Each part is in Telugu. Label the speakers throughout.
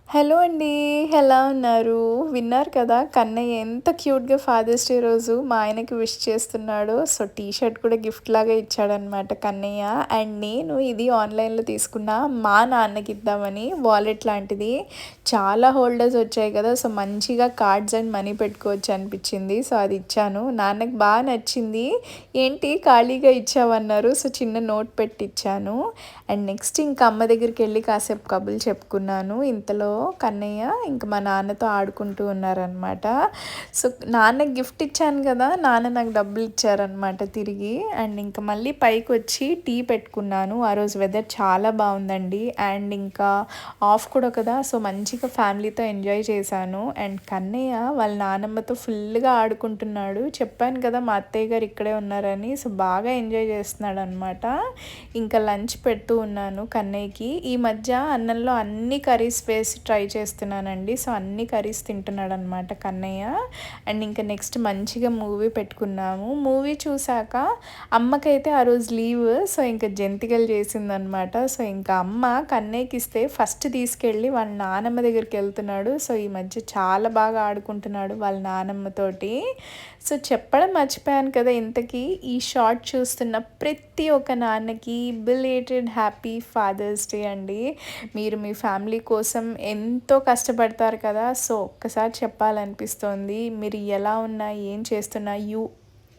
Speaker 1: హలో అండి. ఎలా ఉన్నారు? విన్నారు కదా! కన్నయ్య ఎంత క్యూట్‌గా ఫాదర్స్ డే రోజు మా ఆయనకి విష్ చేస్తున్నాడో. సో, టీ షర్ట్ కూడా గిఫ్ట్‌లాగా ఇచ్చాడనమాట కన్నయ్య. అండ్ నేను ఇది ఆన్‌లైన్‌లో తీసుకున్నా. మా నాన్నకిద్దామని వాలెట్ లాంటిది. చాలా హోల్డర్స్ వచ్చాయి కదా! సో, మంచిగా కార్డ్స్ అండ్ మనీ పెట్టుకోవచ్చు అనిపించింది. సో, అది ఇచ్చాను. నాన్నకి బాగా నచ్చింది. ఏంటి ఖాళీగా ఇచ్చావన్నారు. సో, చిన్న నోట్ పెట్టి ఇచ్చాను. అండ్ నెక్స్ట్ ఇంకా అమ్మ దగ్గరికి వెళ్ళి కాసేపు కబుర్లు చెప్పుకున్నాను. ఇంతలో కన్నయ్య ఇంకా మా నాన్నతో ఆడుకుంటూ ఉన్నారనమాట. సో, నాన్నకి గిఫ్ట్ ఇచ్చాను కదా! నాన్న నాకు డబ్బులు ఇచ్చారనమాట తిరిగి. అండ్ ఇంకా మళ్ళీ పైకి వచ్చి టీ పెట్టుకున్నాను. ఆ రోజు వెదర్ చాలా బాగుందండి. అండ్ ఇంకా ఆఫ్ కూడా కదా! సో, మంచిగా ఫ్యామిలీతో ఎంజాయ్ చేశాను. అండ్ కన్నయ్య వాళ్ళ నానమ్మతో ఫుల్గా ఆడుకుంటున్నాడు. చెప్పాను కదా మా అత్తయ్య గారు ఇక్కడే ఉన్నారని. సో, బాగా ఎంజాయ్ చేస్తున్నాడు అనమాట. ఇంకా లంచ్ పెడుతూ ఉన్నాను కన్నయ్యకి. ఈ మధ్య అన్నంలో అన్ని కర్రీస్ వేసి ట్రై చేస్తున్నానండి. సో, అన్ని కర్రీస్ తింటున్నాడు అనమాట కన్నయ్య. అండ్ ఇంకా నెక్స్ట్ మంచిగా మూవీ పెట్టుకున్నాము. మూవీ చూసాక అమ్మకైతే ఆ రోజు లీవ్. సో, ఇంకా జంతికలు చేసిందనమాట. సో, ఇంకా అమ్మ కన్నయ్యకి ఇస్తే ఫస్ట్ తీసుకెళ్ళి వాళ్ళ నానమ్మ దగ్గరికి వెళ్తున్నాడు. సో, ఈ మధ్య చాలా బాగా ఆడుకుంటున్నాడు వాళ్ళ నానమ్మతోటి. సో, చెప్పడం మర్చిపోయాను కదా! ఇంతకీ ఈ షార్ట్ చూస్తున్న ప్రతి ఒక్క నాన్నకి బిలేటెడ్ హ్యాపీ ఫాదర్స్ డే అండి. మీరు మీ ఫ్యామిలీ కోసం ఎంతో కష్టపడతారు కదా! సో, ఒక్కసారి చెప్పాలనిపిస్తోంది. మీరు ఎలా ఉన్నా, ఏం చేస్తున్నా, you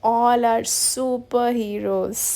Speaker 1: all are super heroes.